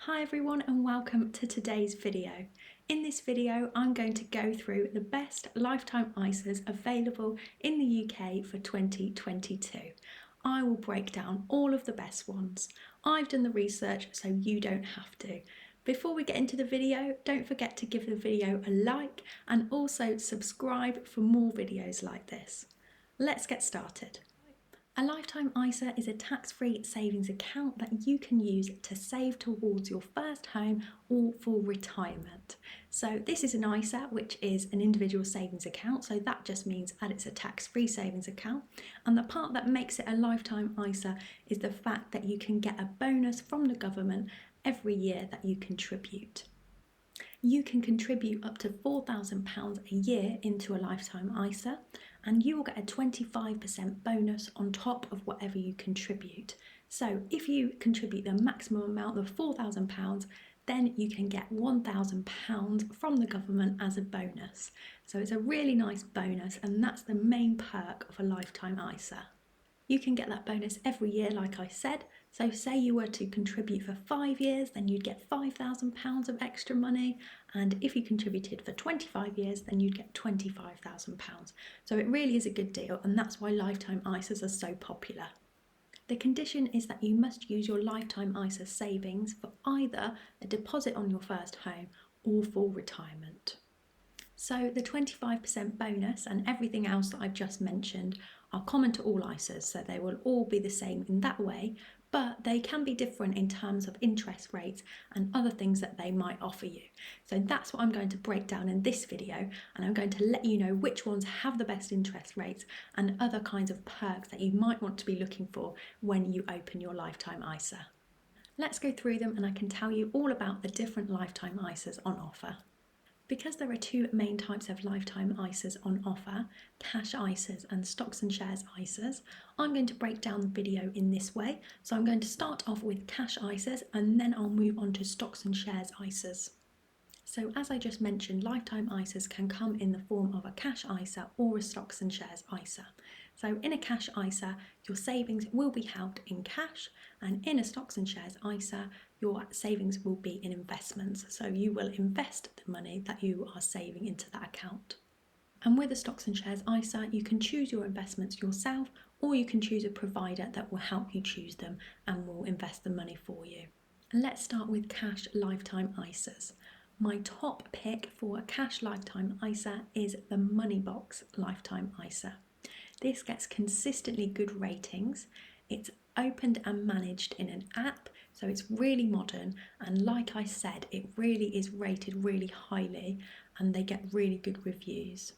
Hi everyone and welcome to today's video. In this video I'm going to go through the best lifetime ISAs available in the UK for 2022. I will break down all of the best ones. I've done the research so you don't have to. Before we get into the video, don't forget to give the video a like and also subscribe for more videos like this. Let's get started. A lifetime ISA is a tax-free savings account that you can use to save towards your first home or for retirement. So this is an ISA, which is an individual savings account, so that just means that it's a tax-free savings account. And the part that makes it a lifetime ISA is the fact that you can get a bonus from the government every year that you contribute. You can contribute up to £4,000 a year into a lifetime ISA, and you will get a 25% bonus on top of whatever you contribute. So if you contribute the maximum amount of £4,000, then you can get £1,000 from the government as a bonus. So it's a really nice bonus, and that's the main perk of a lifetime ISA. You can get that bonus every year, like I said. So say you were to contribute for 5 years, then you'd get £5,000 of extra money. And if you contributed for 25 years, then you'd get £25,000. So it really is a good deal, and that's why lifetime ISAs are so popular. The condition is that you must use your lifetime ISA savings for either a deposit on your first home or for retirement. So the 25% bonus and everything else that I've just mentioned are common to all ISAs, so they will all be the same in that way, but they can be different in terms of interest rates and other things that they might offer you. So that's what I'm going to break down in this video, and I'm going to let you know which ones have the best interest rates and other kinds of perks that you might want to be looking for when you open your lifetime ISA. Let's go through them and I can tell you all about the different lifetime ISAs on offer. Because there are two main types of lifetime ISAs on offer, cash ISAs and stocks and shares ISAs, I'm going to break down the video in this way. So I'm going to start off with cash ISAs and then I'll move on to stocks and shares ISAs. So as I just mentioned, lifetime ISAs can come in the form of a cash ISA or a stocks and shares ISA. So in a cash ISA, your savings will be held in cash, and in a stocks and shares ISA, your savings will be in investments. So you will invest the money that you are saving into that account. And with a stocks and shares ISA, you can choose your investments yourself, or you can choose a provider that will help you choose them and will invest the money for you. And let's start with cash lifetime ISAs. My top pick for a cash lifetime ISA is the Moneybox Lifetime ISA. This gets consistently good ratings. It's opened and managed in an app, so it's really modern, and like I said, it really is rated really highly and they get really good reviews.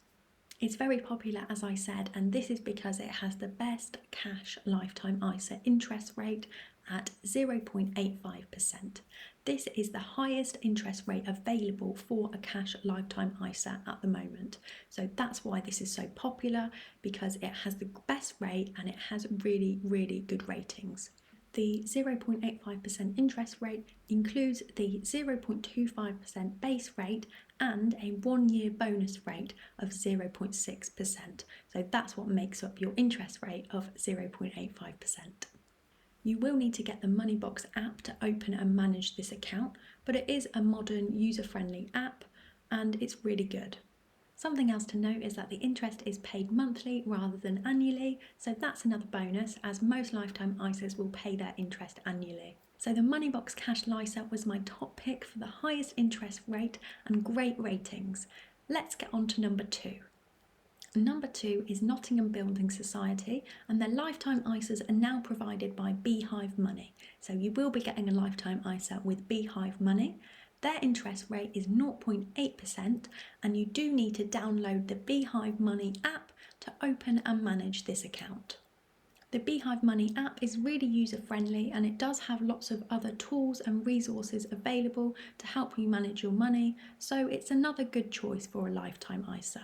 It's very popular, as I said, and this is because it has the best cash lifetime ISA interest rate at 0.85%. This is the highest interest rate available for a cash lifetime ISA at the moment. So that's why this is so popular, because it has the best rate and it has really, really good ratings. The 0.85% interest rate includes the 0.25% base rate and a 1-year bonus rate of 0.6%. So that's what makes up your interest rate of 0.85%. You will need to get the Moneybox app to open and manage this account, but it is a modern, user-friendly app and it's really good. Something else to note is that the interest is paid monthly rather than annually, so that's another bonus, as most lifetime ISAs will pay their interest annually. So the Moneybox Cash ISA was my top pick for the highest interest rate and great ratings. Let's get on to number 2. Number 2 is Nottingham Building Society, and their lifetime ISAs are now provided by Beehive Money. So you will be getting a lifetime ISA with Beehive Money. Their interest rate is 0.8%, and you do need to download the Beehive Money app to open and manage this account. The Beehive Money app is really user-friendly, and it does have lots of other tools and resources available to help you manage your money, so it's another good choice for a lifetime ISA.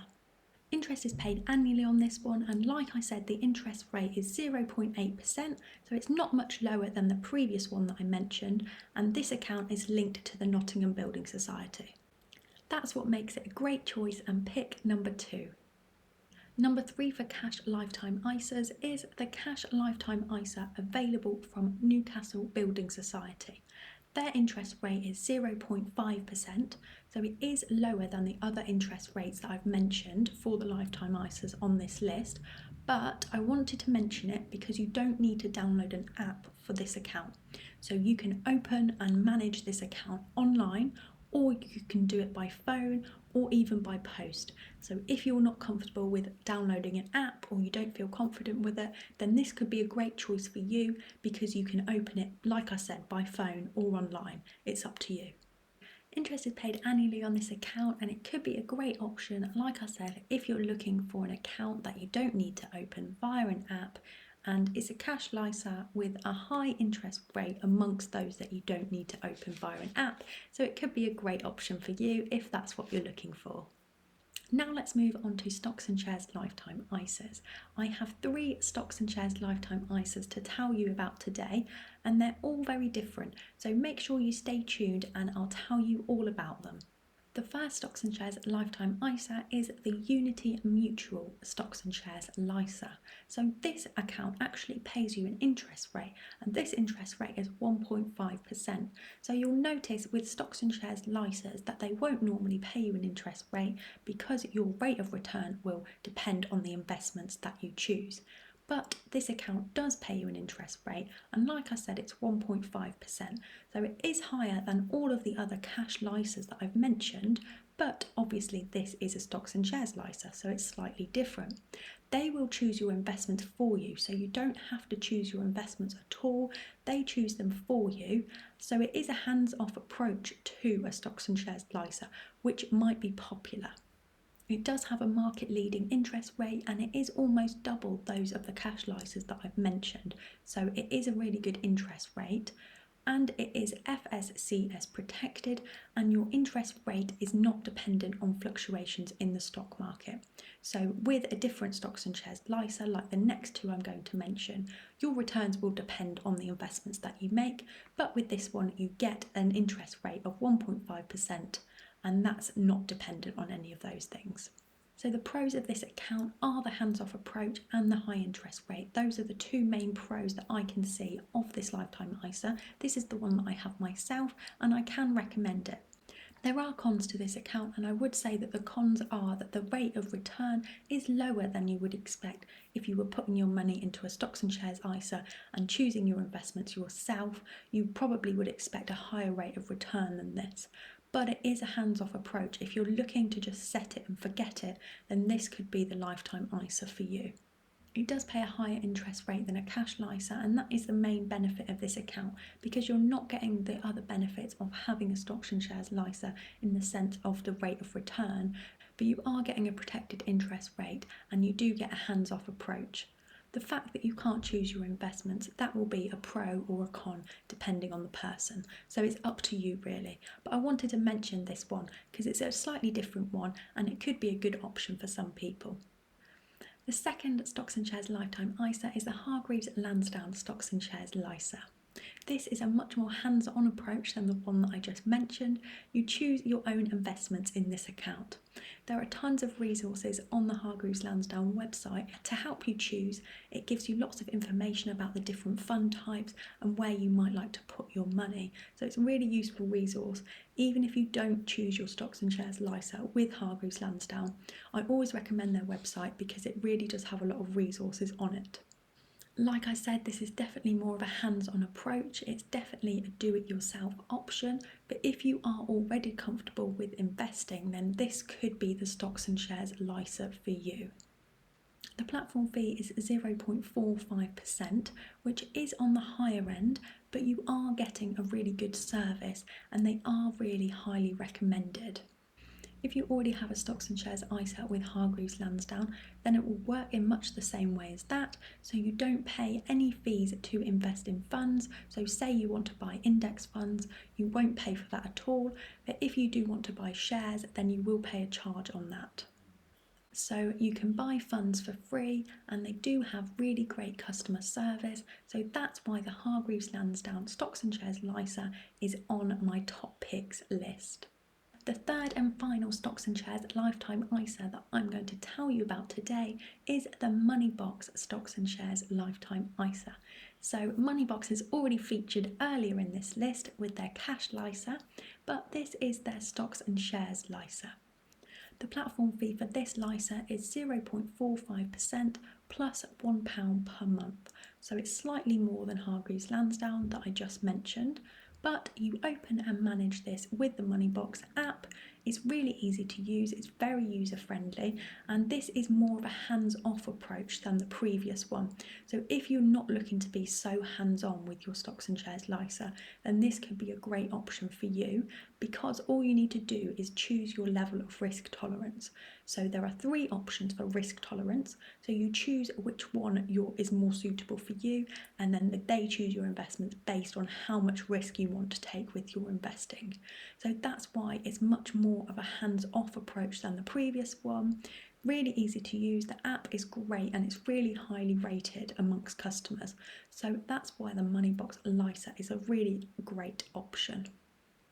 Interest is paid annually on this one, and like I said, the interest rate is 0.8%, so it's not much lower than the previous one that I mentioned, and this account is linked to the Nottingham Building Society. That's what makes it a great choice and pick number 2. Number 3 for cash lifetime ISAs is the cash lifetime ISA available from Newcastle Building Society. Their interest rate is 0.5%, so it is lower than the other interest rates that I've mentioned for the lifetime ISAs on this list, but I wanted to mention it because you don't need to download an app for this account. So you can open and manage this account online, or you can do it by phone or even by post. So if you're not comfortable with downloading an app or you don't feel confident with it, then this could be a great choice for you because you can open it, like I said, by phone or online. It's up to you. Interest is paid annually on this account, and it could be a great option, like I said, if you're looking for an account that you don't need to open via an app, and it's a cash ISA with a high interest rate amongst those that you don't need to open via an app. So it could be a great option for you if that's what you're looking for. Now let's move on to stocks and shares lifetime ISAs. I have 3 stocks and shares lifetime ISAs to tell you about today, and they're all very different, so make sure you stay tuned and I'll tell you all about them. The first stocks and shares lifetime ISA is the Unity Mutual Stocks and Shares LISA. So this account actually pays you an interest rate, and this interest rate is 1.5%. So you'll notice with stocks and shares LISAs that they won't normally pay you an interest rate because your rate of return will depend on the investments that you choose. But this account does pay you an interest rate, and like I said, it's 1.5%, so it is higher than all of the other cash LISAs that I've mentioned, but obviously this is a stocks and shares LISA, so it's slightly different. They will choose your investments for you, so you don't have to choose your investments at all, they choose them for you, so it is a hands-off approach to a stocks and shares LISA, which might be popular. It does have a market-leading interest rate, and it is almost double those of the cash LISAs that I've mentioned, so it is a really good interest rate, and it is FSCS protected, and your interest rate is not dependent on fluctuations in the stock market. So with a different stocks and shares LISA, like the next 2 I'm going to mention, your returns will depend on the investments that you make, but with this one you get an interest rate of 1.5%, and that's not dependent on any of those things. So the pros of this account are the hands-off approach and the high interest rate. Those are the 2 main pros that I can see of this lifetime ISA. This is the one that I have myself, and I can recommend it. There are cons to this account, and I would say that the cons are that the rate of return is lower than you would expect if you were putting your money into a stocks and shares ISA and choosing your investments yourself. You probably would expect a higher rate of return than this. But it is a hands-off approach. If you're looking to just set it and forget it, then this could be the lifetime ISA for you. It does pay a higher interest rate than a cash ISA, and that is the main benefit of this account, because you're not getting the other benefits of having a stocks and shares ISA in the sense of the rate of return, but you are getting a protected interest rate and you do get a hands-off approach. The fact that you can't choose your investments, that will be a pro or a con depending on the person, so it's up to you really. But I wanted to mention this one because it's a slightly different one and it could be a good option for some people. The second stocks and shares lifetime ISA is the Hargreaves Landsdowne Stocks and Shares LISA. This is a much more hands-on approach than the one that I just mentioned. You choose your own investments in this account. There are tons of resources on the Hargreaves Lansdowne website to help you choose. It gives you lots of information about the different fund types and where you might like to put your money. So it's a really useful resource. Even if you don't choose your stocks and shares LISA with Hargreaves Lansdowne, I always recommend their website because it really does have a lot of resources on it. Like I said, this is definitely more of a hands-on approach. It's definitely a do-it-yourself option, but if you are already comfortable with investing, then this could be the stocks and shares LISA for you. The platform fee is 0.45%, which is on the higher end, but you are getting a really good service and they are really highly recommended. If you already have a stocks and shares ISA with Hargreaves Lansdowne, then it will work in much the same way as that, so you don't pay any fees to invest in funds. So say you want to buy index funds, you won't pay for that at all, but if you do want to buy shares, then you will pay a charge on that. So you can buy funds for free and they do have really great customer service, so that's why the Hargreaves Lansdowne Stocks and Shares LISA is on my top picks list. The third and final stocks and shares lifetime ISA that I'm going to tell you about today is the Moneybox Stocks and Shares Lifetime ISA. So Moneybox is already featured earlier in this list with their cash LISA, but this is their stocks and shares LISA. The platform fee for this LISA is 0.45% plus £1 per month, so it's slightly more than Hargreaves Lansdowne that I just mentioned, but you open and manage this with the Moneybox app. It's really easy to use, it's very user friendly, and this is more of a hands-off approach than the previous one. So if you're not looking to be so hands-on with your stocks and shares LISA, then this could be a great option for you, because all you need to do is choose your level of risk tolerance. So there are 3 options for risk tolerance. So you choose which one is more suitable for you, and then they choose your investments based on how much risk you want to take with your investing. So that's why it's much more of a hands-off approach than the previous one. Really easy to use, the app is great and it's really highly rated amongst customers. So that's why the Moneybox LISA is a really great option.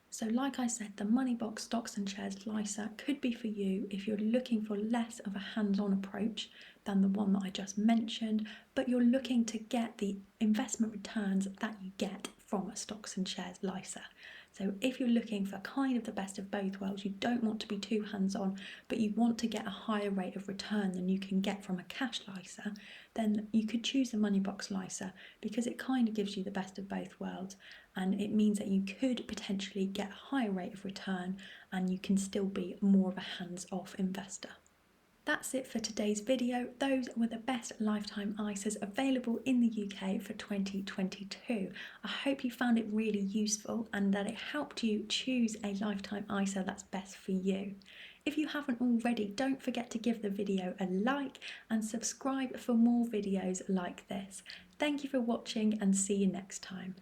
So like I said, the Moneybox Stocks and Shares LISA could be for you if you're looking for less of a hands-on approach than the one that I just mentioned, but you're looking to get the investment returns that you get from a Stocks and Shares LISA. So if you're looking for kind of the best of both worlds, you don't want to be too hands-on, but you want to get a higher rate of return than you can get from a cash LISA, then you could choose the Moneybox LISA because it kind of gives you the best of both worlds, and it means that you could potentially get a higher rate of return and you can still be more of a hands-off investor. That's it for today's video. Those were the best lifetime ISAs available in the UK for 2022. I hope you found it really useful and that it helped you choose a lifetime ISA that's best for you. If you haven't already, don't forget to give the video a like and subscribe for more videos like this. Thank you for watching and see you next time.